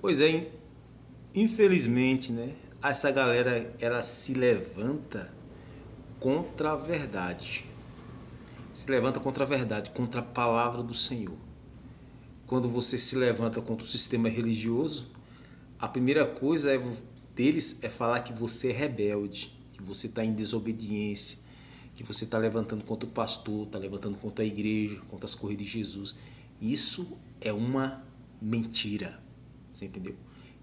Pois é, infelizmente, né? Essa galera, ela se levanta contra a verdade. Se levanta contra a verdade, contra a palavra do Senhor. Quando você se levanta contra o sistema religioso, a primeira coisa deles é falar que você é rebelde, que você está em desobediência, que você está levantando contra o pastor, está levantando contra a igreja, contra as coisas de Jesus. Isso é uma mentira. Você entendeu?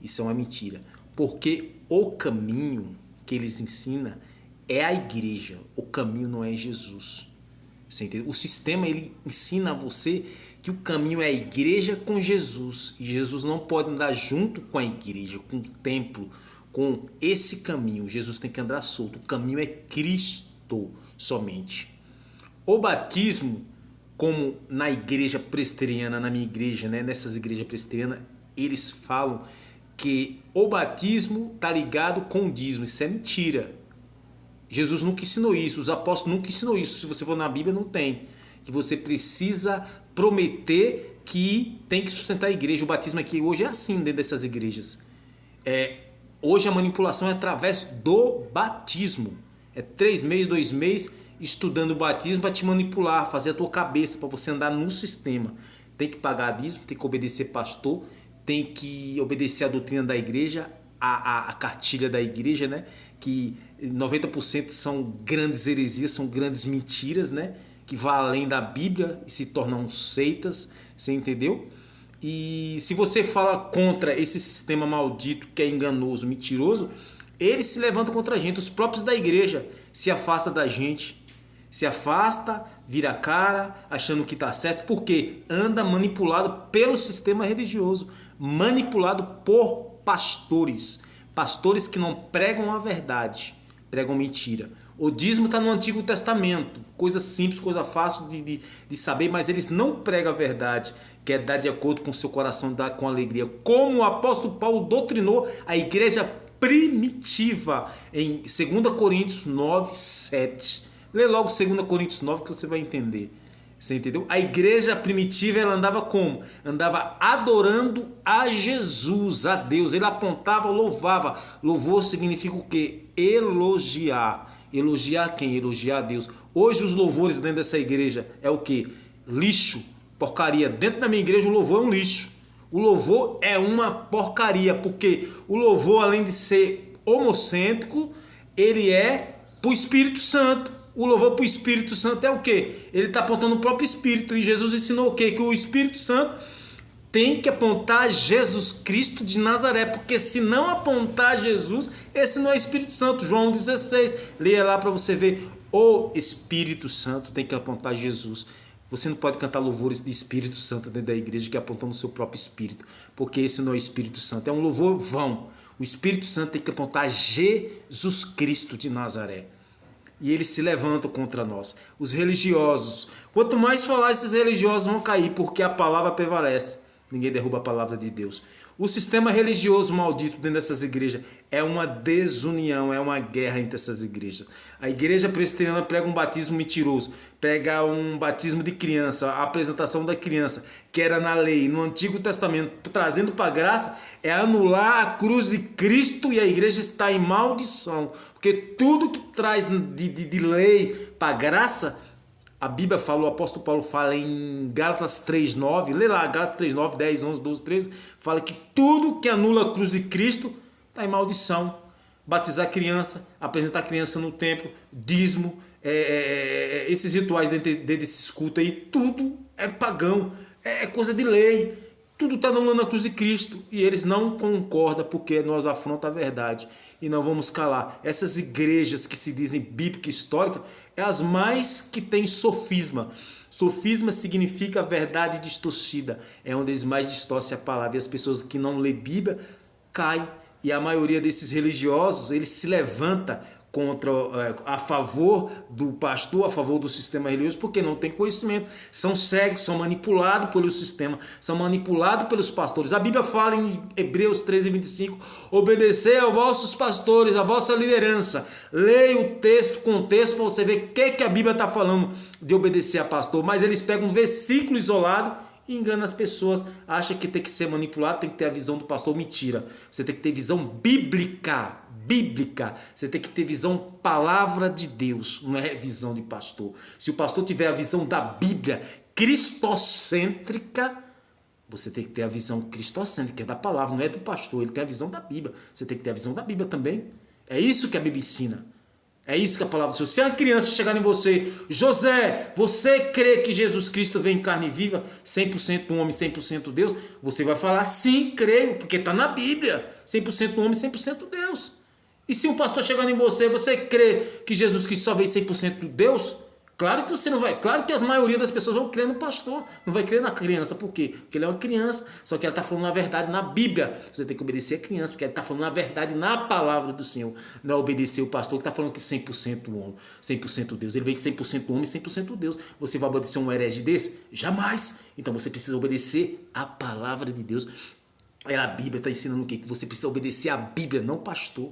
Isso é uma mentira. Porque o caminho que eles ensinam é a igreja. O caminho não é Jesus. Você entendeu? O sistema, ele ensina a você que o caminho é a igreja com Jesus. E Jesus não pode andar junto com a igreja, com o templo, com esse caminho. Jesus tem que andar solto. O caminho é Cristo somente. O batismo, como na igreja presbiteriana, na minha igreja, né, nessas igrejas presbiterianas, eles falam que o batismo está ligado com o dízimo. Isso é mentira. Jesus nunca ensinou isso, os apóstolos nunca ensinou isso. Se você for na Bíblia, não tem. Que você precisa prometer que tem que sustentar a igreja. O batismo aqui hoje é assim dentro dessas igrejas. Hoje a manipulação é através do batismo. É 3 meses, 2 meses estudando o batismo para te manipular, fazer a tua cabeça, para você andar no sistema. Tem que pagar dízimo, tem que obedecer pastor, tem que obedecer a doutrina da igreja, a cartilha da igreja, né? Que 90% são grandes heresias, são grandes mentiras, né? Que vão além da Bíblia e se tornam seitas, você entendeu? E se você fala contra esse sistema maldito que é enganoso, mentiroso, eles se levantam contra a gente. Os próprios da igreja se afastam da gente. Se afasta, vira a cara, achando que está certo, porque anda manipulado pelo sistema religioso, manipulado por pastores. Pastores que não pregam a verdade, pregam mentira. O dízimo está no Antigo Testamento, coisa simples, coisa fácil de saber, mas eles não pregam a verdade, que é dar de acordo com o seu coração, dar com alegria. Como o apóstolo Paulo doutrinou a igreja primitiva em 2 Coríntios 9, 7. Lê logo 2 Coríntios 9 que você vai entender. Você entendeu? A igreja primitiva, ela andava como? Andava adorando a Jesus, a Deus. Ele apontava, louvava. Louvor significa o quê? Elogiar. Elogiar quem? Elogiar a Deus. Hoje os louvores dentro dessa igreja é o quê? Lixo, porcaria. Dentro da minha igreja o louvor é um lixo. O louvor é uma porcaria, porque o louvor, além de ser homocêntrico, ele é para o Espírito Santo. O louvor para o Espírito Santo é o quê? Ele está apontando o próprio Espírito. E Jesus ensinou o quê? Que o Espírito Santo tem que apontar Jesus Cristo de Nazaré. Porque se não apontar Jesus, esse não é Espírito Santo. João 16. Leia lá para você ver. O Espírito Santo tem que apontar Jesus. Você não pode cantar louvores de Espírito Santo dentro da igreja que apontam o seu próprio Espírito. Porque esse não é Espírito Santo. É um louvor vão. O Espírito Santo tem que apontar Jesus Cristo de Nazaré. E eles se levantam contra nós. Os religiosos. Quanto mais falar, esses religiosos vão cair, porque a palavra prevalece. Ninguém derruba a palavra de Deus. O sistema religioso maldito dentro dessas igrejas é uma desunião, é uma guerra entre essas igrejas. A igreja presbiteriana prega um batismo mentiroso, prega um batismo de criança, a apresentação da criança, que era na lei, no Antigo Testamento, trazendo para a graça, é anular a cruz de Cristo, e a igreja está em maldição. Porque tudo que traz de lei para a graça, a Bíblia fala, o apóstolo Paulo fala em Gálatas 3:9, lê lá, Gálatas 3:9, 10, 11, 12, 13, fala que tudo que anula a cruz de Cristo está em maldição. Batizar criança, apresentar criança no templo, dízimo, esses rituais dentro desses cultos aí, tudo é pagão, é coisa de lei. Tudo está anulando a cruz de Cristo e eles não concordam porque nós afronta a verdade e não vamos calar. Essas igrejas que se dizem bíblica e histórica é as mais que tem sofisma. Sofisma significa verdade distorcida. É onde eles mais distorcem a palavra. E as pessoas que não lê Bíblia caem. E a maioria desses religiosos, eles se levanta a favor do pastor, a favor do sistema religioso, porque não tem conhecimento, são cegos, são manipulados pelo sistema, são manipulados pelos pastores. A Bíblia fala em Hebreus 13:25, obedecei aos vossos pastores, à vossa liderança. Leia o texto, contexto, para você ver o que a Bíblia está falando de obedecer a pastor, mas eles pegam um versículo isolado e engana as pessoas. Acha que tem que ser manipulado, tem que ter a visão do pastor. Mentira. Você tem que ter visão bíblica. Bíblica. Você tem que ter visão palavra de Deus, não é visão de pastor. Se o pastor tiver a visão da Bíblia cristocêntrica, você tem que ter a visão cristocêntrica, que é da palavra, não é do pastor. Ele tem a visão da Bíblia. Você tem que ter a visão da Bíblia também. É isso que a Bíblia ensina. É isso que a palavra do Senhor. Se a criança chegar em você, José, você crê que Jesus Cristo vem em carne viva, 100% homem, 100% Deus? Você vai falar, sim, creio, porque está na Bíblia. 100% homem, 100% Deus. E se um pastor chegar em você, você crê que Jesus Cristo só veio 100% Deus? Claro que você não vai. Claro que a maioria das pessoas vão crer no pastor, não vai crer na criança. Por quê? Porque ele é uma criança, só que ela está falando a verdade na Bíblia. Você tem que obedecer a criança, porque ela está falando a verdade na palavra do Senhor. Não é obedecer o pastor que está falando que 100% homem, 100% Deus. Ele vem 100% homem, 100% Deus. Você vai obedecer um herege desse? Jamais. Então você precisa obedecer a palavra de Deus. A Bíblia está ensinando o quê? Que você precisa obedecer a Bíblia, não o pastor.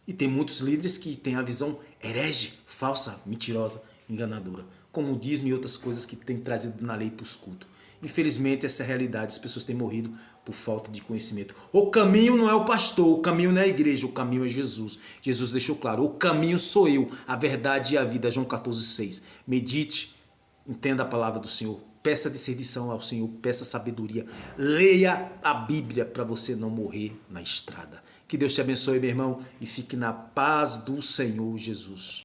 E tem muitos líderes que têm a visão herege, falsa, mentirosa, enganadora, como o dízimo e outras coisas que tem trazido na lei para os cultos. Infelizmente, essa é a realidade. As pessoas têm morrido por falta de conhecimento. O caminho não é o pastor, o caminho não é a igreja, o caminho é Jesus. Jesus deixou claro, o caminho sou eu, a verdade e a vida. João 14,6. Medite, entenda a palavra do Senhor, peça discernição ao Senhor, peça sabedoria. Leia a Bíblia para você não morrer na estrada. Que Deus te abençoe, meu irmão, e fique na paz do Senhor Jesus.